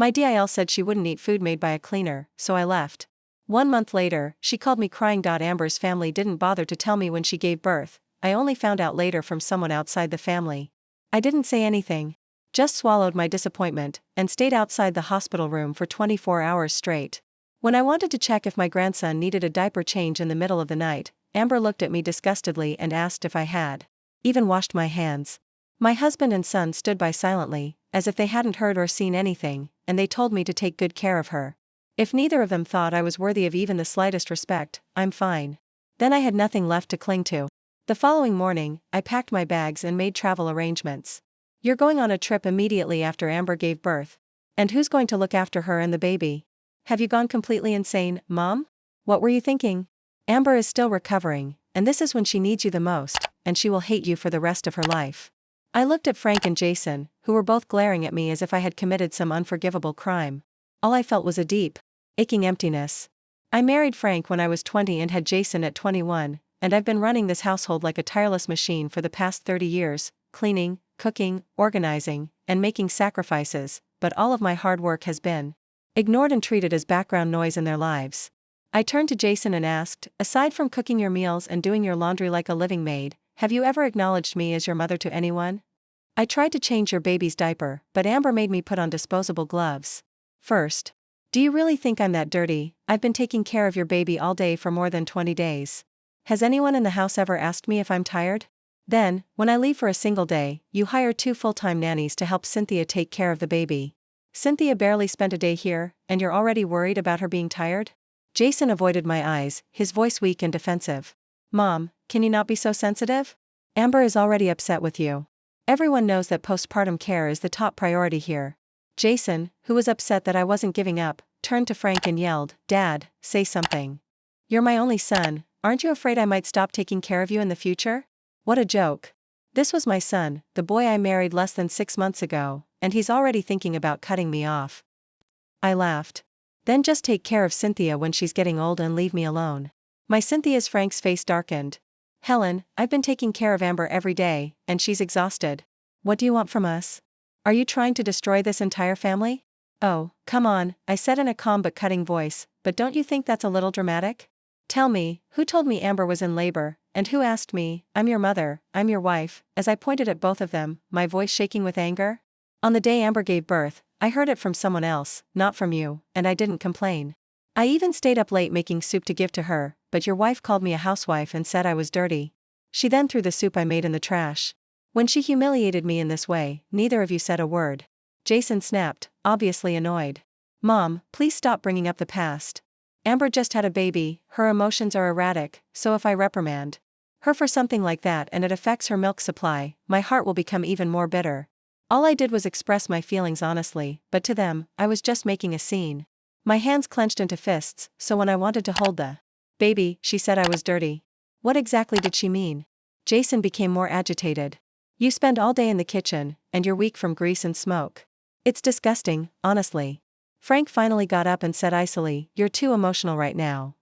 My DIL said she wouldn't eat food made by a cleaner, so I left. 1 month later, she called me crying. Amber's family didn't bother to tell me when she gave birth. I only found out later from someone outside the family. I didn't say anything. Just swallowed my disappointment, and stayed outside the hospital room for 24 hours straight. When I wanted to check if my grandson needed a diaper change in the middle of the night, Amber looked at me disgustedly and asked if I had even washed my hands. My husband and son stood by silently, as if they hadn't heard or seen anything, and they told me to take good care of her. If neither of them thought I was worthy of even the slightest respect, I'm fine. Then I had nothing left to cling to. The following morning, I packed my bags and made travel arrangements. You're going on a trip immediately after Amber gave birth. And who's going to look after her and the baby? Have you gone completely insane, Mom? What were you thinking? Amber is still recovering, and this is when she needs you the most, and she will hate you for the rest of her life. I looked at Frank and Jason, who were both glaring at me as if I had committed some unforgivable crime. All I felt was a deep, aching emptiness. I married Frank when I was 20 and had Jason at 21, and I've been running this household like a tireless machine for the past 30 years, cleaning, cooking, organizing, and making sacrifices, but all of my hard work has been ignored and treated as background noise in their lives. I turned to Jason and asked, aside from cooking your meals and doing your laundry like a living maid, have you ever acknowledged me as your mother to anyone? I tried to change your baby's diaper, but Amber made me put on disposable gloves. First, do you really think I'm that dirty? I've been taking care of your baby all day for more than 20 days. Has anyone in the house ever asked me if I'm tired? Then, when I leave for a single day, you hire 2 full-time nannies to help Cynthia take care of the baby. Cynthia barely spent a day here, and you're already worried about her being tired? Jason avoided my eyes, his voice weak and defensive. Mom, can you not be so sensitive? Amber is already upset with you. Everyone knows that postpartum care is the top priority here. Jason, who was upset that I wasn't giving up, turned to Frank and yelled, Dad, say something. You're my only son, aren't you afraid I might stop taking care of you in the future? What a joke. This was my son, the boy I married less than 6 months ago, and he's already thinking about cutting me off. I laughed. Then just take care of Cynthia when she's getting old and leave me alone. Frank's face darkened. Helen, I've been taking care of Amber every day, and she's exhausted. What do you want from us? Are you trying to destroy this entire family? Oh, come on, I said in a calm but cutting voice, but don't you think that's a little dramatic? Tell me, who told me Amber was in labor, and who asked me, I'm your mother, I'm your wife, as I pointed at both of them, my voice shaking with anger? On the day Amber gave birth, I heard it from someone else, not from you, and I didn't complain. I even stayed up late making soup to give to her, but your wife called me a housewife and said I was dirty. She then threw the soup I made in the trash. When she humiliated me in this way, neither of you said a word. Jason snapped, obviously annoyed. Mom, please stop bringing up the past. Amber just had a baby, her emotions are erratic, so if I reprimand her for something like that and it affects her milk supply, my heart will become even more bitter. All I did was express my feelings honestly, but to them, I was just making a scene. My hands clenched into fists, so when I wanted to hold the baby, she said I was dirty. What exactly did she mean? Jason became more agitated. You spend all day in the kitchen, and you're weak from grease and smoke. It's disgusting, honestly. Frank finally got up and said icily, you're too emotional right now.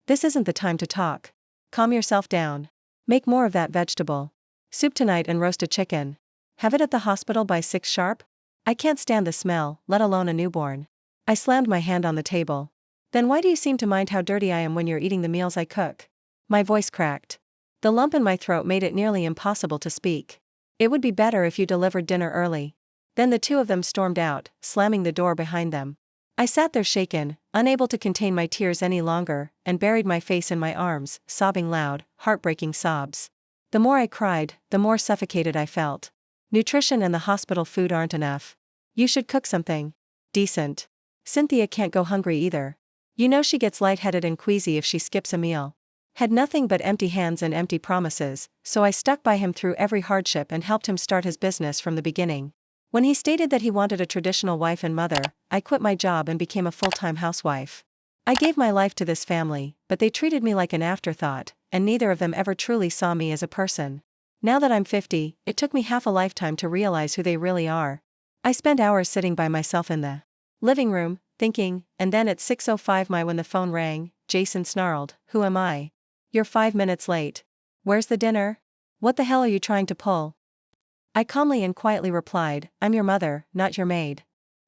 This isn't the time to talk. Calm yourself down. Make more of that vegetable soup tonight and roast a chicken. Have it at the hospital by 6 sharp? I can't stand the smell, let alone a newborn. I slammed my hand on the table. Then why do you seem to mind how dirty I am when you're eating the meals I cook? My voice cracked. The lump in my throat made it nearly impossible to speak. It would be better if you delivered dinner early. Then the two of them stormed out, slamming the door behind them. I sat there shaken, unable to contain my tears any longer, and buried my face in my arms, sobbing loud, heartbreaking sobs. The more I cried, the more suffocated I felt. Nutrition and the hospital food aren't enough. You should cook something decent. Cynthia can't go hungry either. You know she gets lightheaded and queasy if she skips a meal. Had nothing but empty hands and empty promises, so I stuck by him through every hardship and helped him start his business from the beginning. When he stated that he wanted a traditional wife and mother, I quit my job and became a full-time housewife. I gave my life to this family, but they treated me like an afterthought, and neither of them ever truly saw me as a person. Now that I'm 50, it took me half a lifetime to realize who they really are. I spent hours sitting by myself in the living room, thinking, and then at 6:05 when the phone rang, Jason snarled, "Who am I? You're 5 minutes late. Where's the dinner? What the hell are you trying to pull?" I calmly and quietly replied, "I'm your mother, not your maid."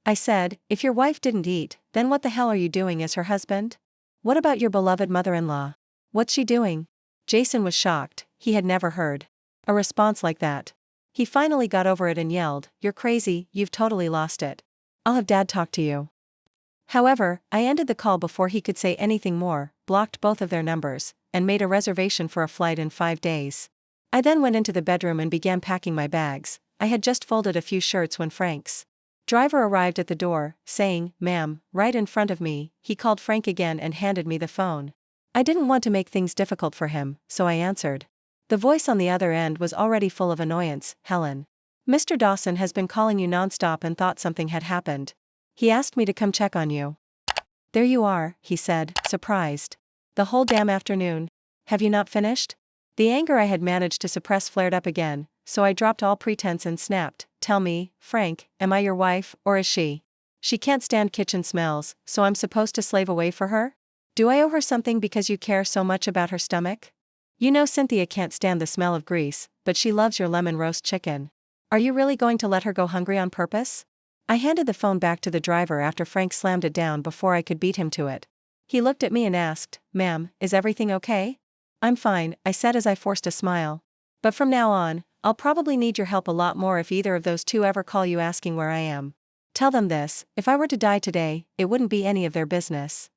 I said, if your wife didn't eat, then what the hell are you doing as her husband? What about your beloved mother-in-law? What's she doing? Jason was shocked, he had never heard a response like that. He finally got over it and yelled, you're crazy, you've totally lost it. I'll have Dad talk to you. However, I ended the call before he could say anything more, blocked both of their numbers, and made a reservation for a flight in 5 days. I then went into the bedroom and began packing my bags. I had just folded a few shirts when Frank's driver arrived at the door, saying, ma'am, right in front of me. He called Frank again and handed me the phone. I didn't want to make things difficult for him, so I answered. The voice on the other end was already full of annoyance. Helen. Mr. Dawson has been calling you nonstop and thought something had happened. He asked me to come check on you. There you are, he said, surprised. The whole damn afternoon. Have you not finished? The anger I had managed to suppress flared up again, so I dropped all pretense and snapped, tell me, Frank, am I your wife, or is she? She can't stand kitchen smells, so I'm supposed to slave away for her? Do I owe her something because you care so much about her stomach? You know Cynthia can't stand the smell of grease, but she loves your lemon roast chicken. Are you really going to let her go hungry on purpose? I handed the phone back to the driver after Frank slammed it down before I could beat him to it. He looked at me and asked, ma'am, is everything okay? I'm fine, I said as I forced a smile. But from now on, I'll probably need your help a lot more if either of those two ever call you asking where I am. Tell them this, if I were to die today, it wouldn't be any of their business.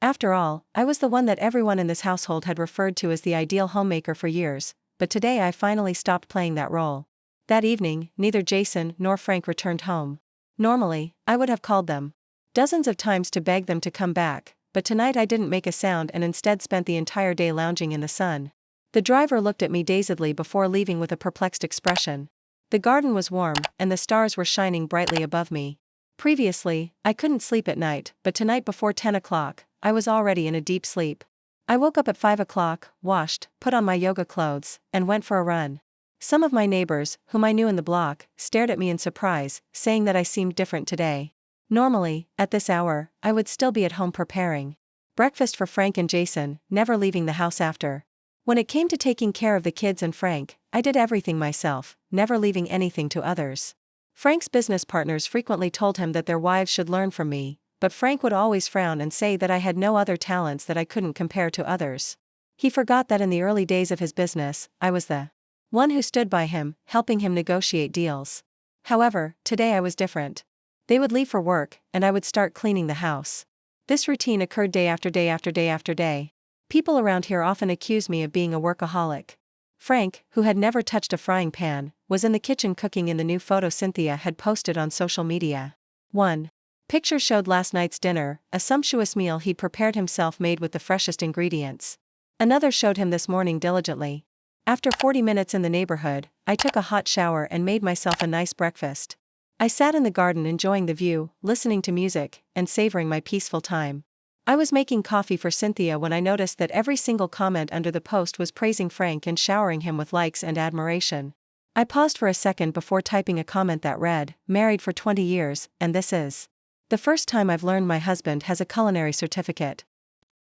After all, I was the one that everyone in this household had referred to as the ideal homemaker for years, but today I finally stopped playing that role. That evening, neither Jason nor Frank returned home. Normally, I would have called them dozens of times to beg them to come back, but tonight I didn't make a sound and instead spent the entire day lounging in the sun. The driver looked at me dazedly before leaving with a perplexed expression. The garden was warm, and the stars were shining brightly above me. Previously, I couldn't sleep at night, but tonight before 10 o'clock, I was already in a deep sleep. I woke up at 5 o'clock, washed, put on my yoga clothes, and went for a run. Some of my neighbors, whom I knew in the block, stared at me in surprise, saying that I seemed different today. Normally, at this hour, I would still be at home preparing breakfast for Frank and Jason, never leaving the house after. When it came to taking care of the kids and Frank, I did everything myself, never leaving anything to others. Frank's business partners frequently told him that their wives should learn from me, but Frank would always frown and say that I had no other talents that I couldn't compare to others. He forgot that in the early days of his business, I was the one who stood by him, helping him negotiate deals. However, today I was different. They would leave for work, and I would start cleaning the house. This routine occurred day after day after day after day. People around here often accuse me of being a workaholic. Frank, who had never touched a frying pan, was in the kitchen cooking in the new photo Cynthia had posted on social media. 1. Picture showed last night's dinner, a sumptuous meal he'd prepared himself made with the freshest ingredients. Another showed him this morning diligently. After 40 minutes in the neighborhood, I took a hot shower and made myself a nice breakfast. I sat in the garden enjoying the view, listening to music, and savoring my peaceful time. I was making coffee for Cynthia when I noticed that every single comment under the post was praising Frank and showering him with likes and admiration. I paused for a second before typing a comment that read, married for 20 years, and this is the first time I've learned my husband has a culinary certificate.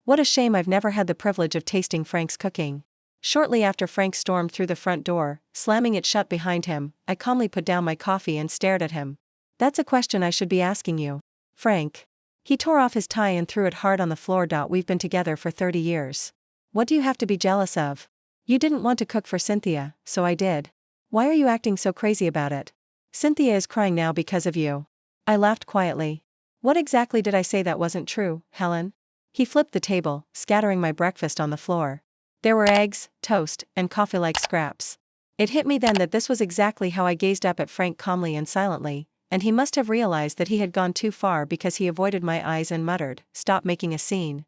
What a shame I've never had the privilege of tasting Frank's cooking. Shortly after Frank stormed through the front door, slamming it shut behind him, I calmly put down my coffee and stared at him. That's a question I should be asking you, Frank. He tore off his tie and threw it hard on the floor. We've been together for 30 years. What do you have to be jealous of? You didn't want to cook for Cynthia, so I did. Why are you acting so crazy about it? Cynthia is crying now because of you. I laughed quietly. What exactly did I say that wasn't true, Helen? He flipped the table, scattering my breakfast on the floor. There were eggs, toast, and coffee-like scraps. It hit me then that this was exactly how I gazed up at Frank calmly and silently, and he must have realized that he had gone too far because he avoided my eyes and muttered, "Stop making a scene.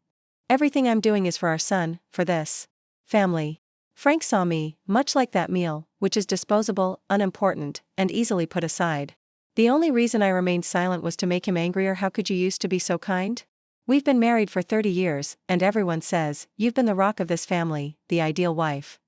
Everything I'm doing is for our son, for this family." Frank saw me, much like that meal, which is disposable, unimportant, and easily put aside. The only reason I remained silent was to make him angrier. How could you used to be so kind? We've been married for 30 years, and everyone says, you've been the rock of this family, the ideal wife.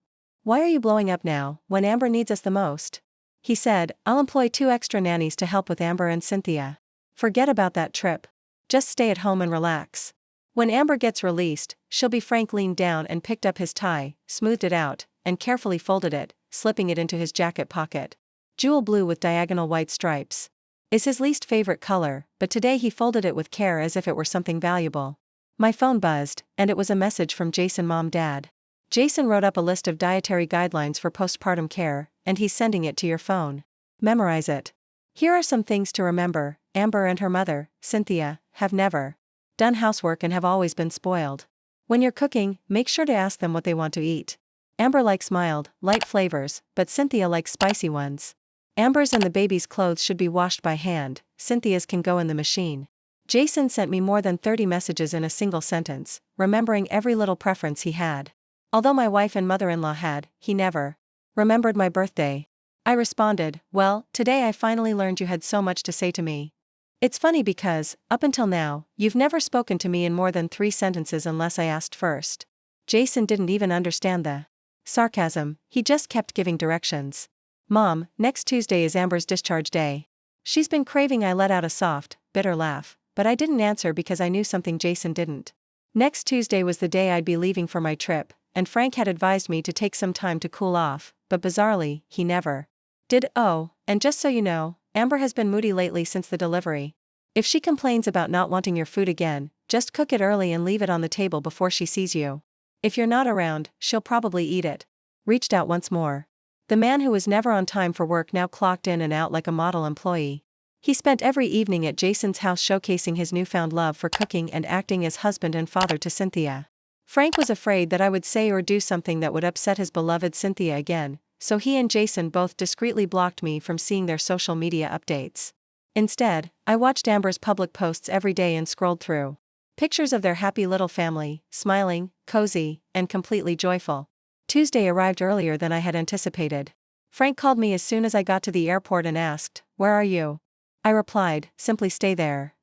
Why are you blowing up now, when Amber needs us the most? He said, I'll employ 2 extra nannies to help with Amber and Cynthia. Forget about that trip. Just stay at home and relax. When Amber gets released, she'll be. Frank leaned down and picked up his tie, smoothed it out, and carefully folded it, slipping it into his jacket pocket. Jewel blue with diagonal white stripes. is his least favorite color, but today he folded it with care as if it were something valuable. My phone buzzed, and it was a message from Jason Mom Dad. Jason wrote up a list of dietary guidelines for postpartum care, and he's sending it to your phone. Memorize it. Here are some things to remember. Amber and her mother, Cynthia, have never done housework and have always been spoiled. When you're cooking, make sure to ask them what they want to eat. Amber likes mild, light flavors, but Cynthia likes spicy ones. Amber's and the baby's clothes should be washed by hand, Cynthia's can go in the machine. Jason sent me more than 30 messages in a single sentence, remembering every little preference he had. Although my wife and mother-in-law had, he never remembered my birthday. I responded, well, today I finally learned you had so much to say to me. It's funny because, up until now, you've never spoken to me in more than 3 sentences unless I asked first. Jason didn't even understand the sarcasm, he just kept giving directions. Mom, next Tuesday is Amber's discharge day. She's been craving. I let out a soft, bitter laugh, but I didn't answer because I knew something Jason didn't. Next Tuesday was the day I'd be leaving for my trip, and Frank had advised me to take some time to cool off, but bizarrely, he never did. Oh, and just so you know, Amber has been moody lately since the delivery. If she complains about not wanting your food again, just cook it early and leave it on the table before she sees you. If you're not around, she'll probably eat it. Reached out once more. The man who was never on time for work now clocked in and out like a model employee. He spent every evening at Jason's house showcasing his newfound love for cooking and acting as husband and father to Cynthia. Frank was afraid that I would say or do something that would upset his beloved Cynthia again, so he and Jason both discreetly blocked me from seeing their social media updates. Instead, I watched Amber's public posts every day and scrolled through pictures of their happy little family, smiling, cozy, and completely joyful. Tuesday arrived earlier than I had anticipated. Frank called me as soon as I got to the airport and asked, "Where are you?" I replied, "Simply stay there."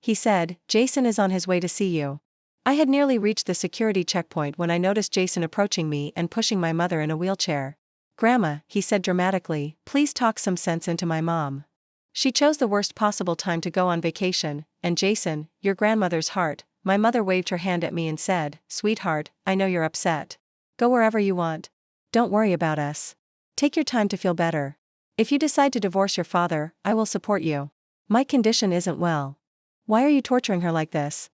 He said, "Jason is on his way to see you." I had nearly reached the security checkpoint when I noticed Jason approaching me and pushing my mother in a wheelchair. "Grandma," he said dramatically, "please talk some sense into my mom. She chose the worst possible time to go on vacation, and Jason, your grandmother's heart." My mother waved her hand at me and said, "Sweetheart, I know you're upset. Go wherever you want. Don't worry about us. Take your time to feel better. If you decide to divorce your father, I will support you. My condition isn't well. Why are you torturing her like this?"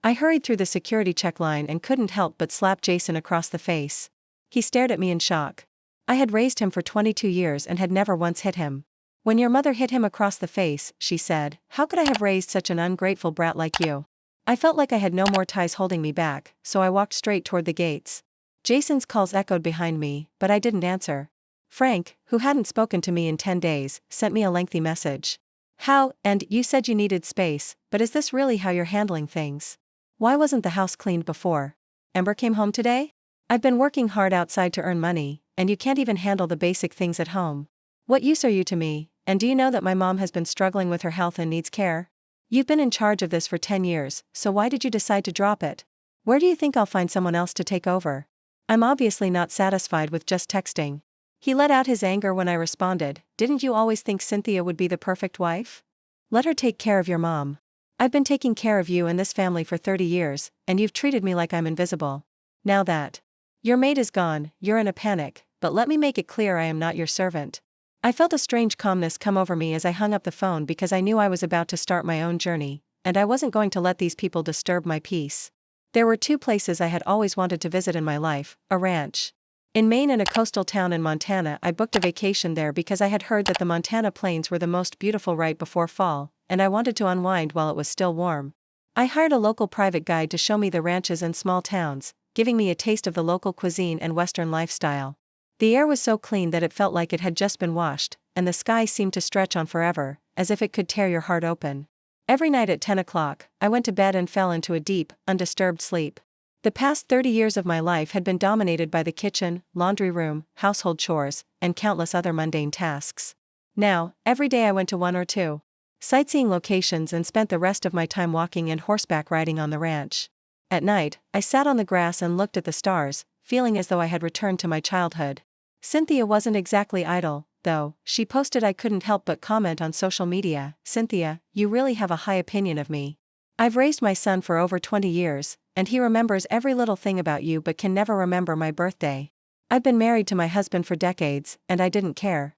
I hurried through the security check line and couldn't help but slap Jason across the face. He stared at me in shock. I had raised him for 22 years and had never once hit him. "When your mother hit him across the face," she said, "how could I have raised such an ungrateful brat like you?" I felt like I had no more ties holding me back, so I walked straight toward the gates. Jason's calls echoed behind me, but I didn't answer. Frank, who hadn't spoken to me in 10 days, sent me a lengthy message. "How, and you said you needed space, but is this really how you're handling things? Why wasn't the house cleaned before? Amber came home today? I've been working hard outside to earn money, and you can't even handle the basic things at home. What use are you to me, and do you know that my mom has been struggling with her health and needs care? You've been in charge of this for 10 years, so why did you decide to drop it? Where do you think I'll find someone else to take over?" I'm obviously not satisfied with just texting. He let out his anger when I responded, "Didn't you always think Cynthia would be the perfect wife? Let her take care of your mom. I've been taking care of you and this family for 30 years, and you've treated me like I'm invisible. Now that your maid is gone, you're in a panic, but let me make it clear I am not your servant." I felt a strange calmness come over me as I hung up the phone because I knew I was about to start my own journey, and I wasn't going to let these people disturb my peace. There were 2 places I had always wanted to visit in my life, a ranch in Maine and a coastal town in Montana. I booked a vacation there because I had heard that the Montana plains were the most beautiful right before fall, and I wanted to unwind while it was still warm. I hired a local private guide to show me the ranches and small towns, giving me a taste of the local cuisine and Western lifestyle. The air was so clean that it felt like it had just been washed, and the sky seemed to stretch on forever, as if it could tear your heart open. Every night at 10 o'clock, I went to bed and fell into a deep, undisturbed sleep. The past 30 years of my life had been dominated by the kitchen, laundry room, household chores, and countless other mundane tasks. Now, every day I went to 1 or 2 sightseeing locations and spent the rest of my time walking and horseback riding on the ranch. At night, I sat on the grass and looked at the stars, feeling as though I had returned to my childhood. Cynthia wasn't exactly idle, though. She posted. I couldn't help but comment on social media, "Cynthia, you really have a high opinion of me. I've raised my son for over 20 years, and he remembers every little thing about you but can never remember my birthday. I've been married to my husband for decades, and I didn't care."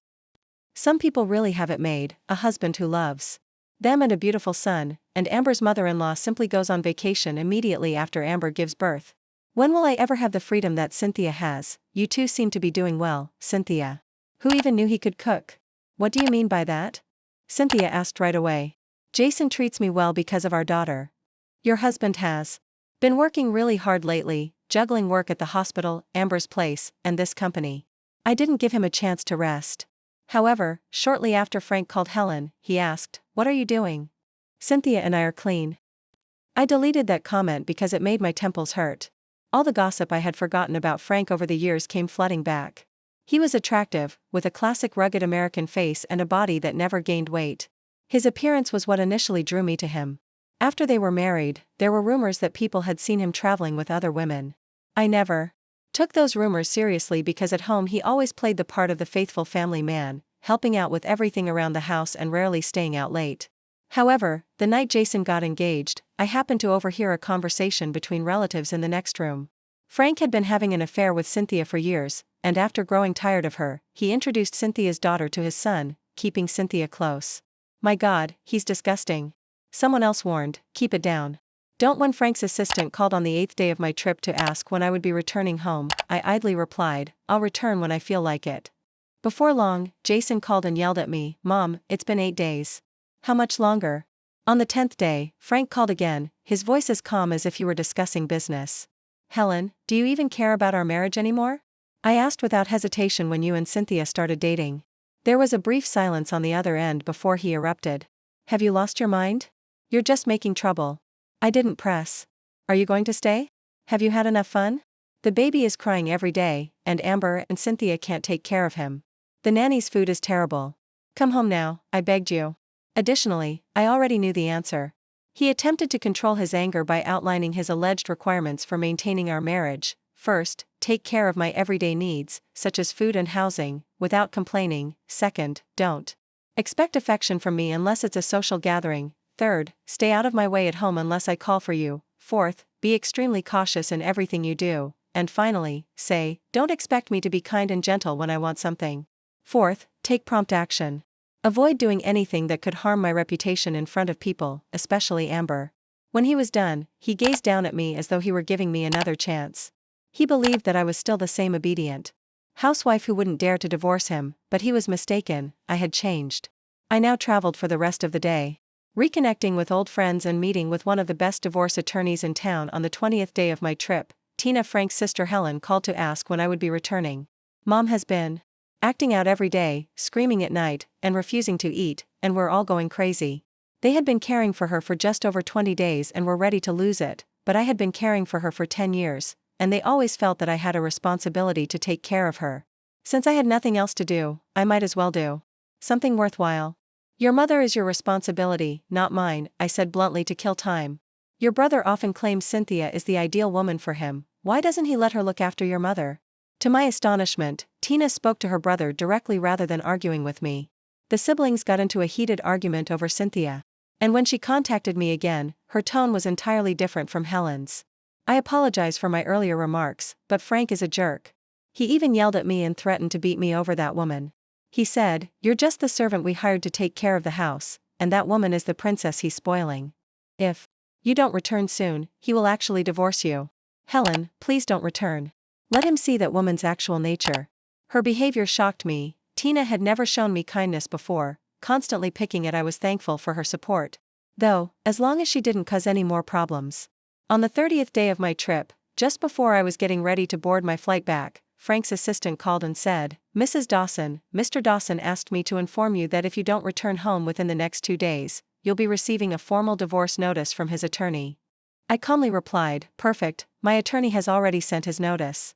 Some people really have it made, a husband who loves them and a beautiful son, and Amber's mother-in-law simply goes on vacation immediately after Amber gives birth. When will I ever have the freedom that Cynthia has? You two seem to be doing well, Cynthia. Who even knew he could cook? What do you mean by that? Cynthia asked right away. Jason treats me well because of our daughter. Your husband has been working really hard lately, juggling work at the hospital, Amber's place, and this company. I didn't give him a chance to rest. However, shortly after Frank called Helen, he asked, "What are you doing?" Cynthia and I are clean. I deleted that comment because it made my temples hurt. All the gossip I had forgotten about Frank over the years came flooding back. He was attractive, with a classic rugged American face and a body that never gained weight. His appearance was what initially drew me to him. After they were married, there were rumors that people had seen him traveling with other women. I never took those rumors seriously because at home he always played the part of the faithful family man, helping out with everything around the house and rarely staying out late. However, the night Jason got engaged, I happened to overhear a conversation between relatives in the next room. Frank had been having an affair with Cynthia for years, and after growing tired of her, he introduced Cynthia's daughter to his son, keeping Cynthia close. My God, he's disgusting. Someone else warned, keep it down. Don't. When Frank's assistant called on the 8th day of my trip to ask when I would be returning home, I idly replied, I'll return when I feel like it. Before long, Jason called and yelled at me, Mom, it's been 8 days. How much longer? On the 10th day, Frank called again, his voice as calm as if he were discussing business. Helen, do you even care about our marriage anymore? I asked without hesitation when you and Cynthia started dating. There was a brief silence on the other end before he erupted. Have you lost your mind? You're just making trouble. I didn't press. Are you going to stay? Have you had enough fun? The baby is crying every day, and Amber and Cynthia can't take care of him. The nanny's food is terrible. Come home now, I begged you. Additionally, I already knew the answer. He attempted to control his anger by outlining his alleged requirements for maintaining our marriage. First, take care of my everyday needs, such as food and housing, without complaining. Second, don't expect affection from me unless it's a social gathering. Third, stay out of my way at home unless I call for you. Fourth, be extremely cautious in everything you do. And finally, say, don't expect me to be kind and gentle when I want something. Fourth, take prompt action. Avoid doing anything that could harm my reputation in front of people, especially Amber. When he was done, he gazed down at me as though he were giving me another chance. He believed that I was still the same obedient housewife who wouldn't dare to divorce him, but he was mistaken. I had changed. I now traveled for the rest of the day, reconnecting with old friends and meeting with one of the best divorce attorneys in town. On the 20th day of my trip, Tina, Frank's sister Helen, called to ask when I would be returning. Mom has been acting out every day, screaming at night, and refusing to eat, and we're all going crazy. They had been caring for her for just over 20 days and were ready to lose it, but I had been caring for her for 10 years, and they always felt that I had a responsibility to take care of her. Since I had nothing else to do, I might as well do something worthwhile. Your mother is your responsibility, not mine, I said bluntly to kill time. Your brother often claims Cynthia is the ideal woman for him. Why doesn't he let her look after your mother? To my astonishment, Tina spoke to her brother directly rather than arguing with me. The siblings got into a heated argument over Cynthia. And when she contacted me again, her tone was entirely different from Helen's. I apologize for my earlier remarks, but Frank is a jerk. He even yelled at me and threatened to beat me over that woman. He said, you're just the servant we hired to take care of the house, and that woman is the princess he's spoiling. If you don't return soon, he will actually divorce you. Helen, please don't return. Let him see that woman's actual nature. Her behavior shocked me. Tina had never shown me kindness before, constantly picking at. I was thankful for her support, though, as long as she didn't cause any more problems. On the 30th day of my trip, just before I was getting ready to board my flight back, Frank's assistant called and said, Mrs. Dawson, Mr. Dawson asked me to inform you that if you don't return home within the next 2 days, you'll be receiving a formal divorce notice from his attorney. I calmly replied, perfect, my attorney has already sent his notice.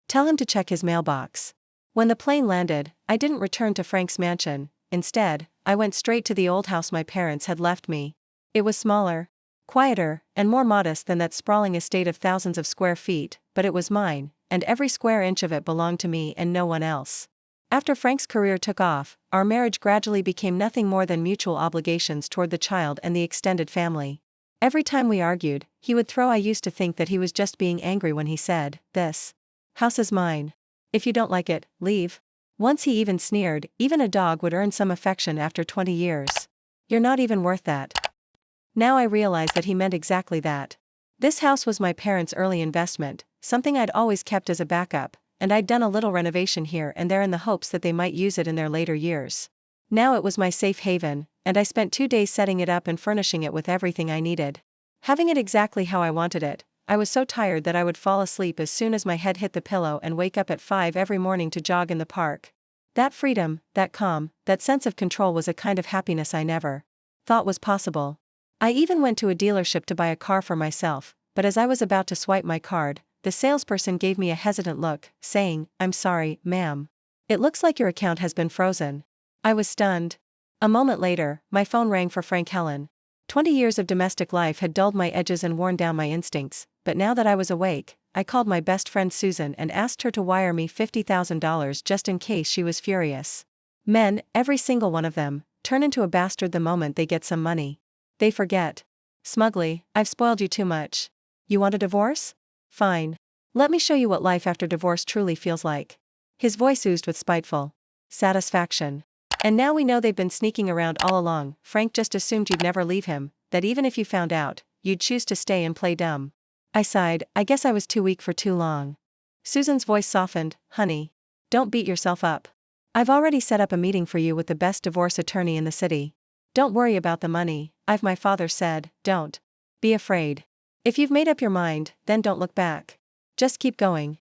Tell him to check his mailbox. When the plane landed, I didn't return to Frank's mansion. Instead, I went straight to the old house my parents had left me. It was smaller, quieter, and more modest than that sprawling estate of thousands of square feet, but it was mine, and every square inch of it belonged to me and no one else. After Frank's career took off, our marriage gradually became nothing more than mutual obligations toward the child and the extended family. Every time we argued, he would throw. I used to think that he was just being angry when he said, this house is mine. If you don't like it, leave. Once he even sneered, even a dog would earn some affection after 20 years. You're not even worth that. Now I realize that he meant exactly that. This house was my parents' early investment, something I'd always kept as a backup, and I'd done a little renovation here and there in the hopes that they might use it in their later years. Now it was my safe haven, and I spent 2 days setting it up and furnishing it with everything I needed. Having it exactly how I wanted it, I was so tired that I would fall asleep as soon as my head hit the pillow and wake up at 5 every morning to jog in the park. That freedom, that calm, that sense of control was a kind of happiness I never thought was possible. I even went to a dealership to buy a car for myself, but as I was about to swipe my card, the salesperson gave me a hesitant look, saying, "I'm sorry, ma'am. It looks like your account has been frozen." I was stunned. A moment later, my phone rang for Frank Helen. 20 years of domestic life had dulled my edges and worn down my instincts, but now that I was awake, I called my best friend Susan and asked her to wire me $50,000 just in case she was furious. Men, every single one of them, turn into a bastard the moment they get some money. They forget. Smugly, "I've spoiled you too much. You want a divorce? Fine. Let me show you what life after divorce truly feels like." His voice oozed with spiteful satisfaction. "And now we know they've been sneaking around all along. Frank just assumed you'd never leave him, that even if you found out, you'd choose to stay and play dumb." I sighed, I guess I was too weak for too long. Susan's voice softened, "Honey, don't beat yourself up. I've already set up a meeting for you with the best divorce attorney in the city. Don't worry about the money. My father said, don't be afraid. If you've made up your mind, then don't look back. Just keep going."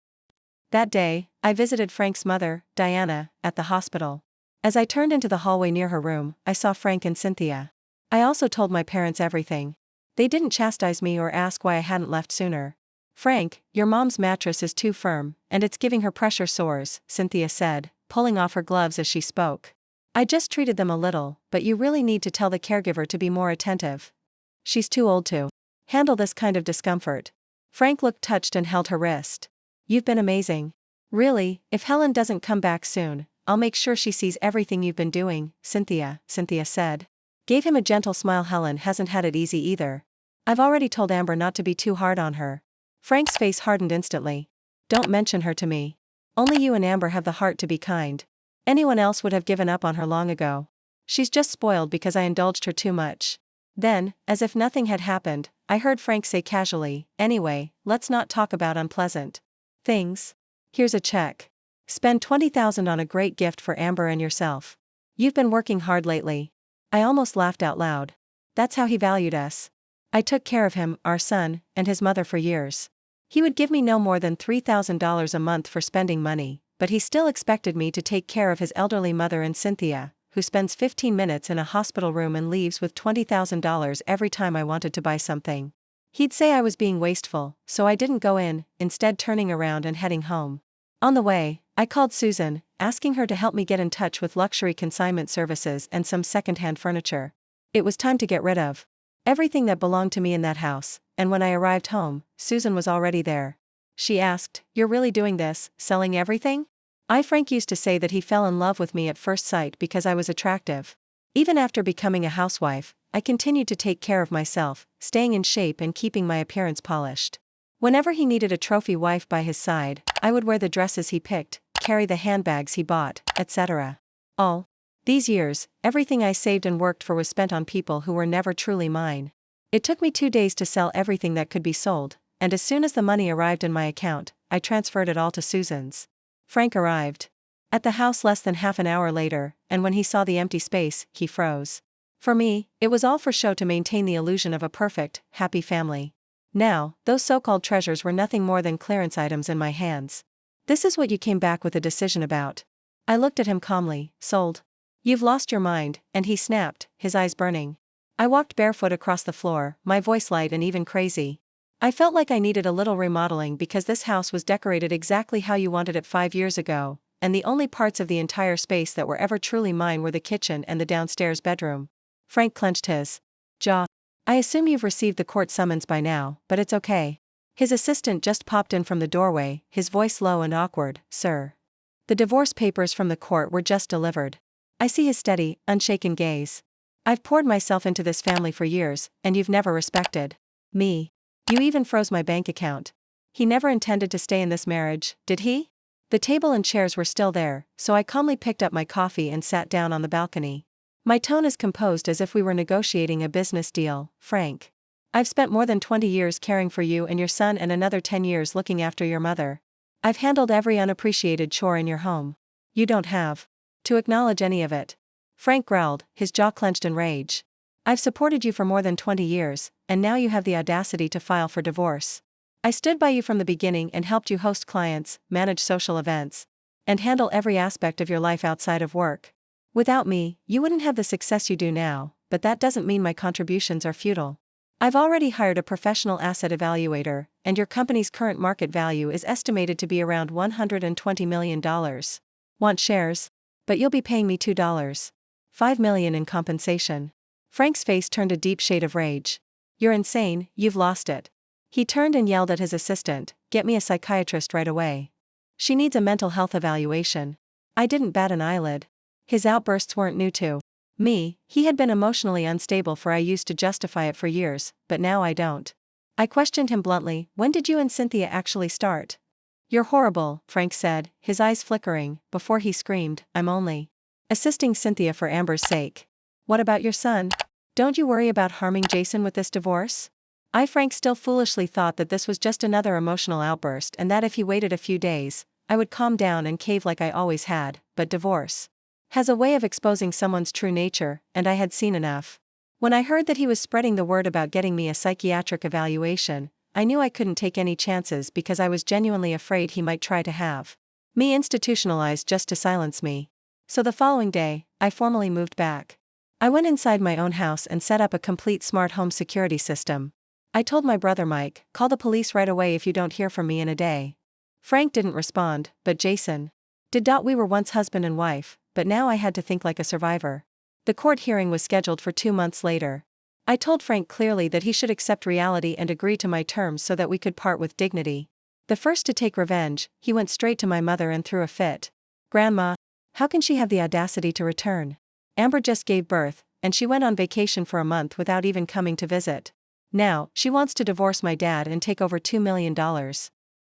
That day, I visited Frank's mother, Diana, at the hospital. As I turned into the hallway near her room, I saw Frank and Cynthia. I also told my parents everything. They didn't chastise me or ask why I hadn't left sooner. "Frank, your mom's mattress is too firm, and it's giving her pressure sores," Cynthia said, pulling off her gloves as she spoke. "I just treated them a little, but you really need to tell the caregiver to be more attentive. She's too old to handle this kind of discomfort." Frank looked touched and held her wrist. "You've been amazing. Really, if Helen doesn't come back soon, I'll make sure she sees everything you've been doing," Cynthia said. Gave him a gentle smile. "Helen hasn't had it easy either. I've already told Amber not to be too hard on her." Frank's face hardened instantly. "Don't mention her to me. Only you and Amber have the heart to be kind. Anyone else would have given up on her long ago. She's just spoiled because I indulged her too much." Then, as if nothing had happened, I heard Frank say casually, "Anyway, let's not talk about unpleasant things. Here's a check. Spend $20,000 on a great gift for Amber and yourself. You've been working hard lately." I almost laughed out loud. That's how he valued us. I took care of him, our son, and his mother for years. He would give me no more than $3,000 a month for spending money, but he still expected me to take care of his elderly mother and Cynthia, who spends 15 minutes in a hospital room and leaves with $20,000 every time I wanted to buy something. He'd say I was being wasteful, so I didn't go in, instead turning around and heading home. On the way, I called Susan, asking her to help me get in touch with luxury consignment services and some second-hand furniture. It was time to get rid of everything that belonged to me in that house, and when I arrived home, Susan was already there. She asked, "You're really doing this, selling everything?" Frank used to say that he fell in love with me at first sight because I was attractive. Even after becoming a housewife, I continued to take care of myself, staying in shape and keeping my appearance polished. Whenever he needed a trophy wife by his side, I would wear the dresses he picked, carry the handbags he bought, etc. All these years, everything I saved and worked for was spent on people who were never truly mine. It took me 2 days to sell everything that could be sold, and as soon as the money arrived in my account, I transferred it all to Susan's. Frank arrived at the house less than half an hour later, and when he saw the empty space, he froze. For me, it was all for show to maintain the illusion of a perfect, happy family. Now, those so-called treasures were nothing more than clearance items in my hands. "This is what you came back with a decision about?" I looked at him calmly. "Sold." "You've lost your mind," and he snapped, his eyes burning. I walked barefoot across the floor, my voice light and even crazy. I felt like I needed a little remodeling because this house was decorated exactly how you wanted it 5 years ago, and the only parts of the entire space that were ever truly mine were the kitchen and the downstairs bedroom. Frank clenched his jaw. "I assume you've received the court summons by now, but it's okay." His assistant just popped in from the doorway, his voice low and awkward. "Sir. The divorce papers from the court were just delivered." I see his steady, unshaken gaze. "I've poured myself into this family for years, and you've never respected me. You even froze my bank account. He never intended to stay in this marriage, did he?" The table and chairs were still there, so I calmly picked up my coffee and sat down on the balcony. My tone as composed as if we were negotiating a business deal. Frank, I've spent more than 20 years caring for you and your son and another 10 years looking after your mother. I've handled every unappreciated chore in your home. You don't have to acknowledge any of it. Frank growled, his jaw clenched in rage. I've supported you for more than 20 years, and now you have the audacity to file for divorce. I stood by you from the beginning and helped you host clients, manage social events, and handle every aspect of your life outside of work. Without me, you wouldn't have the success you do now, but that doesn't mean my contributions are futile. I've already hired a professional asset evaluator, and your company's current market value is estimated to be around $120 million. Want shares? But you'll be paying me $2.5 million in compensation. Frank's face turned a deep shade of rage. You're insane, you've lost it. He turned and yelled at his assistant, get me a psychiatrist right away. She needs a mental health evaluation. I didn't bat an eyelid. His outbursts weren't new to me. He had been emotionally unstable for I used to justify it for years, but now I don't. I questioned him bluntly, when did you and Cynthia actually start? You're horrible, Frank said, his eyes flickering, before he screamed, I'm only assisting Cynthia for Amber's sake. What about your son? Don't you worry about harming Jason with this divorce? Frank still foolishly thought that this was just another emotional outburst and that if he waited a few days, I would calm down and cave like I always had, but divorce has a way of exposing someone's true nature, and I had seen enough. When I heard that he was spreading the word about getting me a psychiatric evaluation, I knew I couldn't take any chances because I was genuinely afraid he might try to have me institutionalized just to silence me. So the following day, I formally moved back. I went inside my own house and set up a complete smart home security system. I told my brother Mike, call the police right away if you don't hear from me in a day. Frank didn't respond, but Jason did. We were once husband and wife, but now I had to think like a survivor. The court hearing was scheduled for 2 months later. I told Frank clearly that he should accept reality and agree to my terms so that we could part with dignity. The first to take revenge, he went straight to my mother and threw a fit. Grandma, how can she have the audacity to return? Amber just gave birth, and she went on vacation for a month without even coming to visit. Now, she wants to divorce my dad and take over $2 million.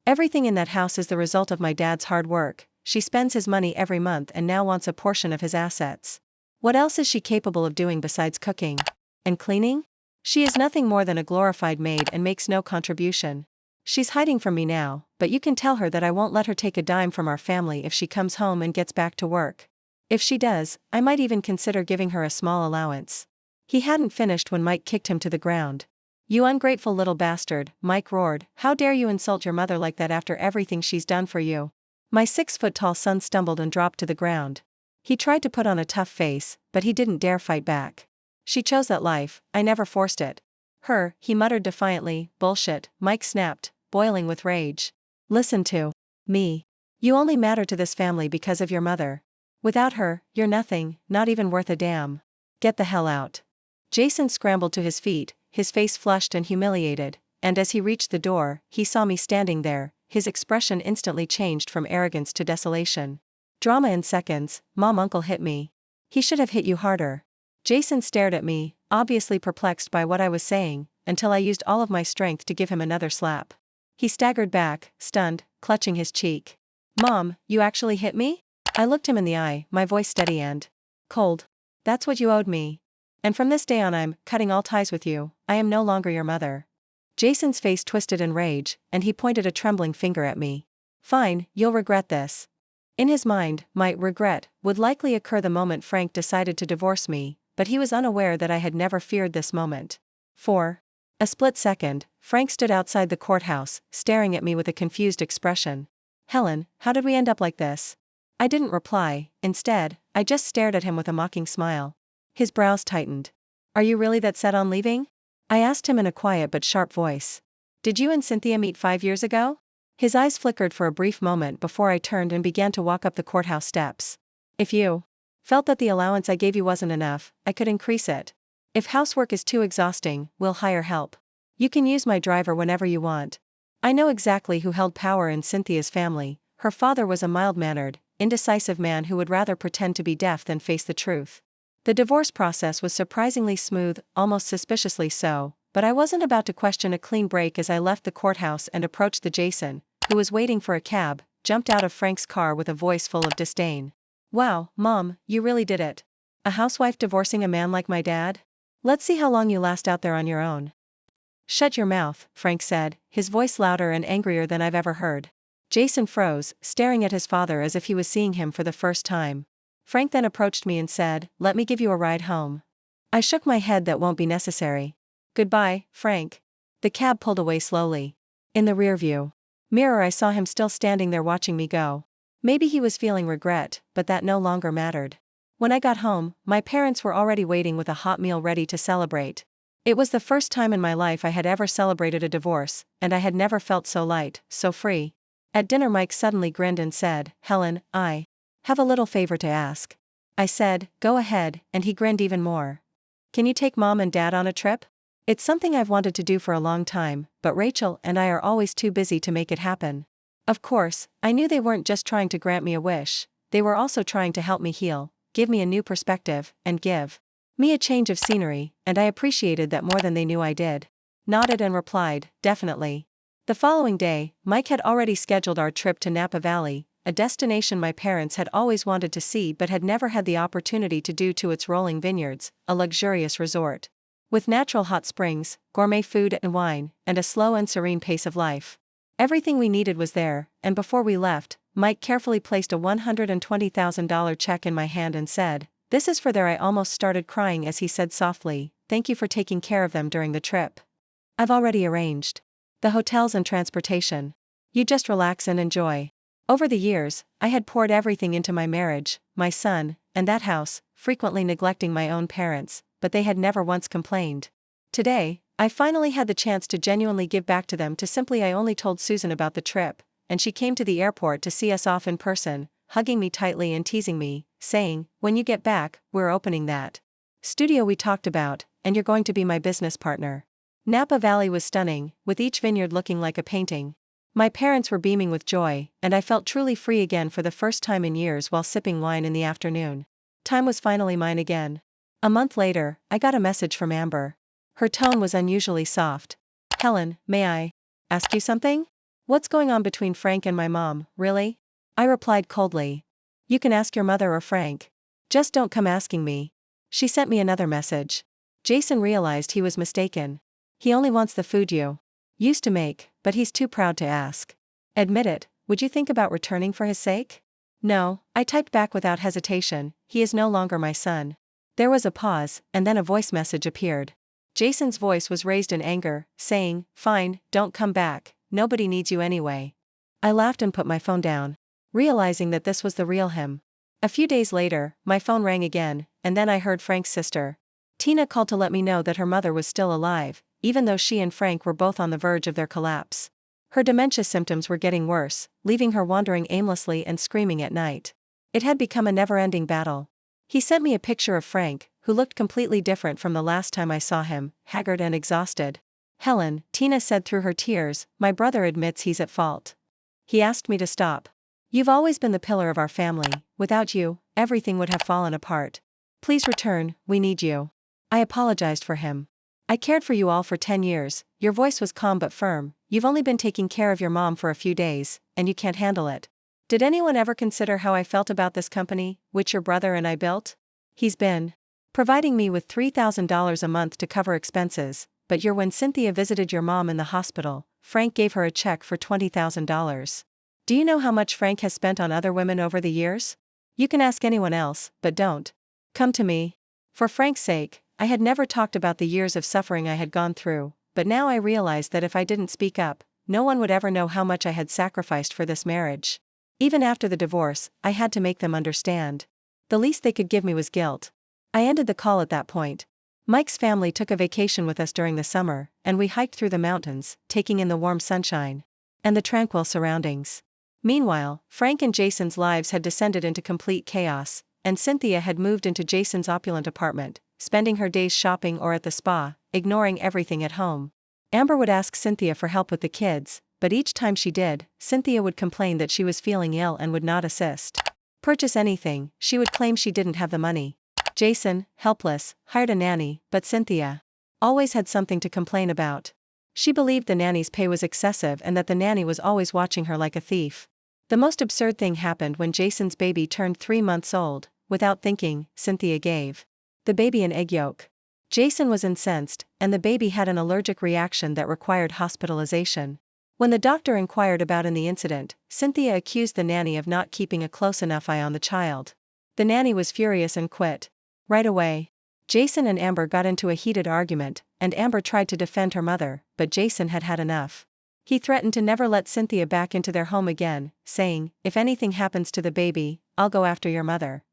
Everything in that house is the result of my dad's hard work. She spends his money every month and now wants a portion of his assets. What else is she capable of doing besides cooking and cleaning? She is nothing more than a glorified maid and makes no contribution. She's hiding from me now, but you can tell her that I won't let her take a dime from our family if she comes home and gets back to work. If she does, I might even consider giving her a small allowance. He hadn't finished when Mike kicked him to the ground. You ungrateful little bastard, Mike roared, how dare you insult your mother like that after everything she's done for you? My 6-foot-tall son stumbled and dropped to the ground. He tried to put on a tough face, but he didn't dare fight back. She chose that life, I never forced it. Her, he muttered defiantly, bullshit, Mike snapped, boiling with rage. Listen to me. You only matter to this family because of your mother. Without her, you're nothing, not even worth a damn. Get the hell out. Jason scrambled to his feet, his face flushed and humiliated, and as he reached the door, he saw me standing there. His expression instantly changed from arrogance to desolation. Drama in seconds. Mom, uncle hit me. He should have hit you harder. Jason stared at me, obviously perplexed by what I was saying, until I used all of my strength to give him another slap. He staggered back, stunned, clutching his cheek. Mom, you actually hit me? I looked him in the eye, my voice steady and cold. That's what you owed me. And from this day on I'm cutting all ties with you. I am no longer your mother. Jason's face twisted in rage, and he pointed a trembling finger at me. Fine, you'll regret this. In his mind, my regret would likely occur the moment Frank decided to divorce me, but he was unaware that I had never feared this moment. For a split second, Frank stood outside the courthouse, staring at me with a confused expression. Helen, how did we end up like this? I didn't reply. Instead, I just stared at him with a mocking smile. His brows tightened. Are you really that set on leaving? I asked him in a quiet but sharp voice. Did you and Cynthia meet 5 years ago? His eyes flickered for a brief moment before I turned and began to walk up the courthouse steps. If you felt that the allowance I gave you wasn't enough, I could increase it. If housework is too exhausting, we'll hire help. You can use my driver whenever you want. I know exactly who held power in Cynthia's family. Her father was a mild-mannered, indecisive man who would rather pretend to be deaf than face the truth. The divorce process was surprisingly smooth, almost suspiciously so, but I wasn't about to question a clean break as I left the courthouse and approached the Jason, who was waiting for a cab, jumped out of Frank's car with a voice full of disdain. "Wow, Mom, you really did it. A housewife divorcing a man like my dad? Let's see how long you last out there on your own." "Shut your mouth," Frank said, his voice louder and angrier than I've ever heard. Jason froze, staring at his father as if he was seeing him for the first time. Frank then approached me and said, "Let me give you a ride home." I shook my head. "That won't be necessary." "Goodbye, Frank." The cab pulled away slowly. In the rearview mirror I saw him still standing there watching me go. Maybe he was feeling regret, but that no longer mattered. When I got home, my parents were already waiting with a hot meal ready to celebrate. It was the first time in my life I had ever celebrated a divorce, and I had never felt so light, so free. At dinner Mike suddenly grinned and said, "Helen, I have a little favor to ask." I said, "Go ahead," and he grinned even more. "Can you take Mom and Dad on a trip? It's something I've wanted to do for a long time, but Rachel and I are always too busy to make it happen." Of course, I knew they weren't just trying to grant me a wish, they were also trying to help me heal, give me a new perspective, and give me a change of scenery, and I appreciated that more than they knew I did. Nodded and replied, "Definitely." The following day, Mike had already scheduled our trip to Napa Valley, a destination my parents had always wanted to see but had never had the opportunity to due to its rolling vineyards, a luxurious resort with natural hot springs, gourmet food and wine, and a slow and serene pace of life. Everything we needed was there, and before we left, Mike carefully placed a $120,000 check in my hand and said, "This is for there." I almost started crying as he said softly, "Thank you for taking care of them during the trip. I've already arranged the hotels and transportation. You just relax and enjoy." Over the years, I had poured everything into my marriage, my son, and that house, frequently neglecting my own parents, but they had never once complained. Today, I finally had the chance to genuinely give back to them. I only told Susan about the trip, and she came to the airport to see us off in person, hugging me tightly and teasing me, saying, "When you get back, we're opening that studio we talked about, and you're going to be my business partner." Napa Valley was stunning, with each vineyard looking like a painting. My parents were beaming with joy, and I felt truly free again for the first time in years while sipping wine in the afternoon. Time was finally mine again. A month later, I got a message from Amber. Her tone was unusually soft. "Helen, may I ask you something? What's going on between Frank and my mom, really?" I replied coldly. "You can ask your mother or Frank. Just don't come asking me." She sent me another message. Jason realized he was mistaken. "He only wants the food you used to make, but he's too proud to ask. Admit it, would you think about returning for his sake?" "No," I typed back without hesitation, "he is no longer my son." There was a pause, and then a voice message appeared. Jason's voice was raised in anger, saying, "Fine, don't come back, nobody needs you anyway." I laughed and put my phone down, realizing that this was the real him. A few days later, my phone rang again, and then I heard Frank's sister, Tina, called to let me know that her mother was still alive, even though she and Frank were both on the verge of their collapse. Her dementia symptoms were getting worse, leaving her wandering aimlessly and screaming at night. It had become a never-ending battle. He sent me a picture of Frank, who looked completely different from the last time I saw him, haggard and exhausted. "Helen," Tina said through her tears, "my brother admits he's at fault. He asked me to stop. You've always been the pillar of our family, without you, everything would have fallen apart. Please return, we need you." I apologized for him. "I cared for you all for 10 years, your voice was calm but firm. You've only been taking care of your mom for a few days, and you can't handle it. Did anyone ever consider how I felt about this company, which your brother and I built? He's been providing me with $3,000 a month to cover expenses, but when Cynthia visited your mom in the hospital, Frank gave her a check for $20,000. Do you know how much Frank has spent on other women over the years? You can ask anyone else, but don't come to me." For Frank's sake, I had never talked about the years of suffering I had gone through, but now I realized that if I didn't speak up, no one would ever know how much I had sacrificed for this marriage. Even after the divorce, I had to make them understand. The least they could give me was guilt. I ended the call at that point. Mike's family took a vacation with us during the summer, and we hiked through the mountains, taking in the warm sunshine and the tranquil surroundings. Meanwhile, Frank and Jason's lives had descended into complete chaos, and Cynthia had moved into Jason's opulent apartment, spending her days shopping or at the spa, ignoring everything at home. Amber would ask Cynthia for help with the kids, but each time she did, Cynthia would complain that she was feeling ill and would not assist. Purchase anything, she would claim she didn't have the money. Jason, helpless, hired a nanny, but Cynthia always had something to complain about. She believed the nanny's pay was excessive and that the nanny was always watching her like a thief. The most absurd thing happened when Jason's baby turned 3 months old. Without thinking, Cynthia gave the baby an egg yolk. Jason was incensed, and the baby had an allergic reaction that required hospitalization. When the doctor inquired about the incident, Cynthia accused the nanny of not keeping a close enough eye on the child. The nanny was furious and quit right away. Jason and Amber got into a heated argument, and Amber tried to defend her mother, but Jason had had enough. He threatened to never let Cynthia back into their home again, saying, "If anything happens to the baby, I'll go after your mother."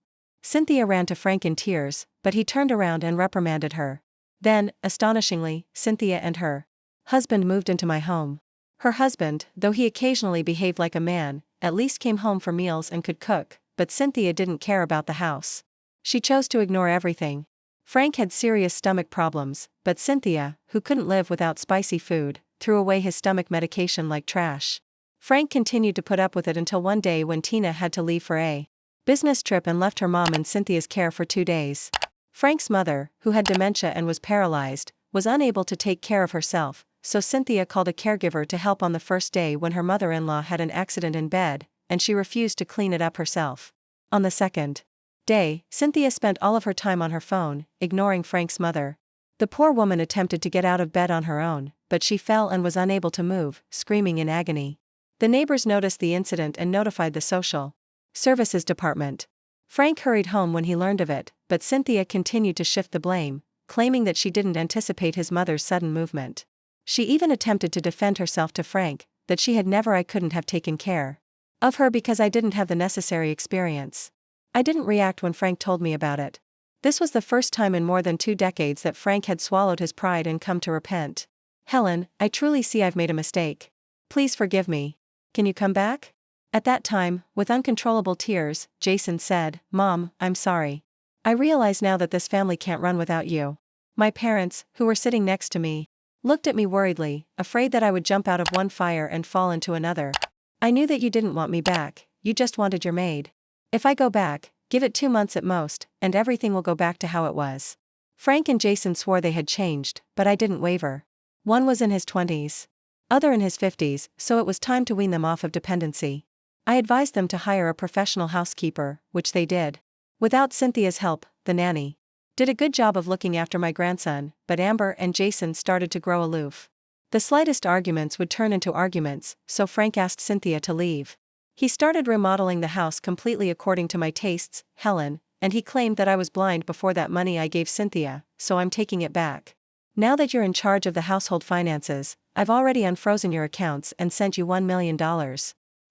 Cynthia ran to Frank in tears, but he turned around and reprimanded her. Then, astonishingly, Cynthia and her husband moved into my home. Her husband, though he occasionally behaved like a man, at least came home for meals and could cook, but Cynthia didn't care about the house. She chose to ignore everything. Frank had serious stomach problems, but Cynthia, who couldn't live without spicy food, threw away his stomach medication like trash. Frank continued to put up with it until one day when Tina had to leave for a business trip and left her mom in Cynthia's care for 2 days. Frank's mother, who had dementia and was paralyzed, was unable to take care of herself, so Cynthia called a caregiver to help on the first day when her mother-in-law had an accident in bed, and she refused to clean it up herself. On the second day, Cynthia spent all of her time on her phone, ignoring Frank's mother. The poor woman attempted to get out of bed on her own, but she fell and was unable to move, screaming in agony. The neighbors noticed the incident and notified the social services department. Frank hurried home when he learned of it, but Cynthia continued to shift the blame, claiming that she didn't anticipate his mother's sudden movement. She even attempted to defend herself to Frank, that she had never I couldn't have taken care of her because I didn't have the necessary experience. I didn't react when Frank told me about it. This was the first time in more than 2 decades that Frank had swallowed his pride and come to repent. "Helen, I truly see I've made a mistake. Please forgive me. Can you come back?" At that time, with uncontrollable tears, Jason said, "Mom, I'm sorry. I realize now that this family can't run without you." My parents, who were sitting next to me, looked at me worriedly, afraid that I would jump out of one fire and fall into another. "I knew that you didn't want me back, you just wanted your maid. If I go back, give it 2 months at most, and everything will go back to how it was." Frank and Jason swore they had changed, but I didn't waver. One was in his 20s, other in his 50s, so it was time to wean them off of dependency. I advised them to hire a professional housekeeper, which they did. Without Cynthia's help, the nanny did a good job of looking after my grandson, but Amber and Jason started to grow aloof. The slightest arguments would turn into arguments, so Frank asked Cynthia to leave. He started remodeling the house completely according to my tastes, Helen, and he claimed that I was blind before that money I gave Cynthia, so I'm taking it back. Now that you're in charge of the household finances, I've already unfrozen your accounts and sent you $1 million.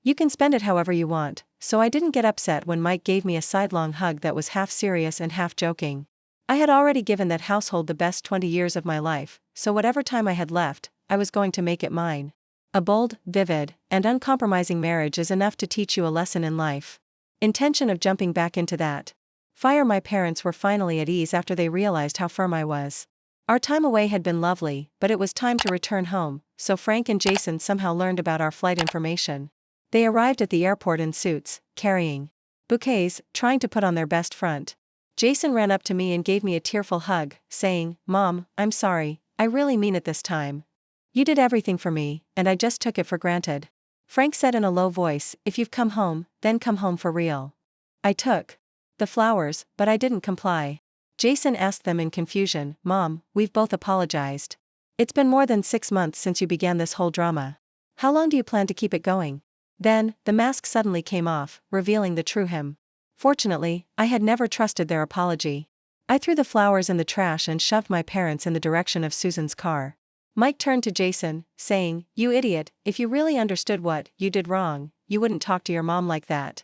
You can spend it however you want, so I didn't get upset when Mike gave me a sidelong hug that was half serious and half joking. I had already given that household the best 20 years of my life, so whatever time I had left, I was going to make it mine. A bold, vivid, and uncompromising marriage is enough to teach you a lesson in life. Intention of jumping back into that fire. My parents were finally at ease after they realized how firm I was. Our time away had been lovely, but it was time to return home, so Frank and Jason somehow learned about our flight information. They arrived at the airport in suits, carrying bouquets, trying to put on their best front. Jason ran up to me and gave me a tearful hug, saying, "Mom, I'm sorry, I really mean it this time. You did everything for me, and I just took it for granted." Frank said in a low voice, "If you've come home, then come home for real." I took the flowers, but I didn't comply. Jason asked them in confusion, "Mom, we've both apologized. It's been more than 6 months since you began this whole drama. How long do you plan to keep it going?" Then, the mask suddenly came off, revealing the true him. Fortunately, I had never trusted their apology. I threw the flowers in the trash and shoved my parents in the direction of Susan's car. Mike turned to Jason, saying, "You idiot, if you really understood what you did wrong, you wouldn't talk to your mom like that."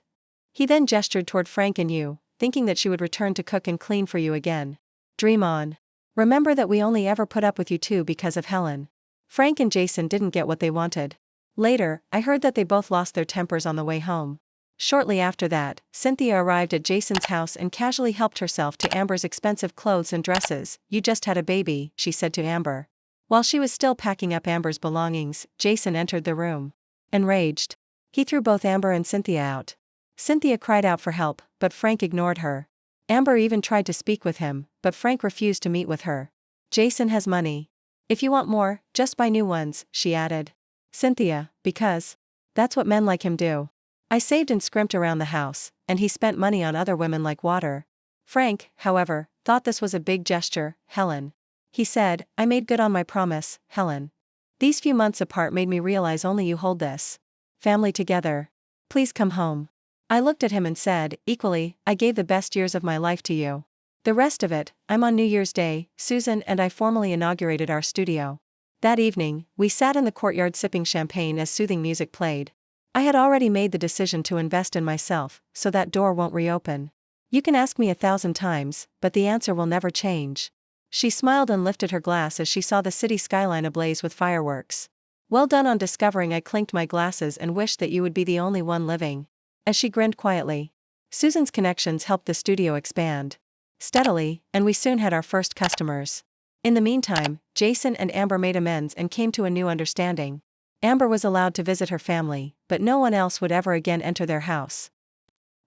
He then gestured toward Frank and you, thinking that she would return to cook and clean for you again. Dream on. Remember that we only ever put up with you two because of Helen. Frank and Jason didn't get what they wanted. Later, I heard that they both lost their tempers on the way home. Shortly after that, Cynthia arrived at Jason's house and casually helped herself to Amber's expensive clothes and dresses. "You just had a baby," she said to Amber. While she was still packing up Amber's belongings, Jason entered the room. Enraged, he threw both Amber and Cynthia out. Cynthia cried out for help, but Frank ignored her. Amber even tried to speak with him, but Frank refused to meet with her. "Jason has money. If you want more, just buy new ones," she added. "Cynthia, because that's what men like him do." I saved and scrimped around the house, and he spent money on other women like water. Frank, however, thought this was a big gesture. Helen. He said, I made good on my promise, Helen. These few months apart made me realize only you hold this family together. Please come home. I looked at him and said, equally, I gave the best years of my life to you. The rest of it, I'm on New Year's Day. Susan and I formally inaugurated our studio. That evening, we sat in the courtyard sipping champagne as soothing music played. I had already made the decision to invest in myself, so that door won't reopen. You can ask me 1,000 times, but the answer will never change. She smiled and lifted her glass as she saw the city skyline ablaze with fireworks. Well done on discovering. I clinked my glasses and wished that you would be the only one living. As she grinned quietly. Susan's connections helped the studio expand steadily, and we soon had our first customers. In the meantime, Jason and Amber made amends and came to a new understanding. Amber was allowed to visit her family, but no one else would ever again enter their house.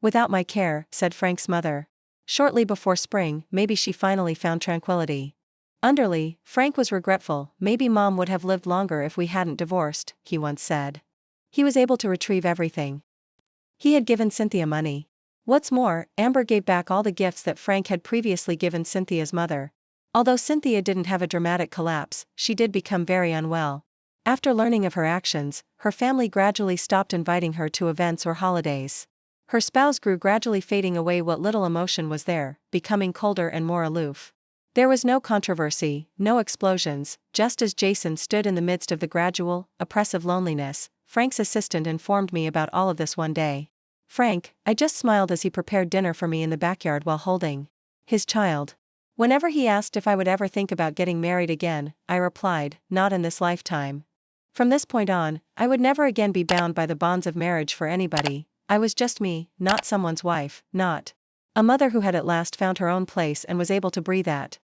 Without my care, said Frank's mother. Shortly before spring, maybe she finally found tranquility. Underly, Frank was regretful. Maybe Mom would have lived longer if we hadn't divorced, he once said. He was able to retrieve everything. He had given Cynthia money. What's more, Amber gave back all the gifts that Frank had previously given Cynthia's mother. Although Cynthia didn't have a dramatic collapse, she did become very unwell. After learning of her actions, her family gradually stopped inviting her to events or holidays. Her spouse grew gradually fading away. What little emotion was there, becoming colder and more aloof. There was no controversy, no explosions. Just as Jason stood in the midst of the gradual, oppressive loneliness, Frank's assistant informed me about all of this one day. Frank, I just smiled as he prepared dinner for me in the backyard while holding his child. Whenever he asked if I would ever think about getting married again, I replied, not in this lifetime. From this point on, I would never again be bound by the bonds of marriage for anybody. I was just me, not someone's wife, not a mother who had at last found her own place and was able to breathe at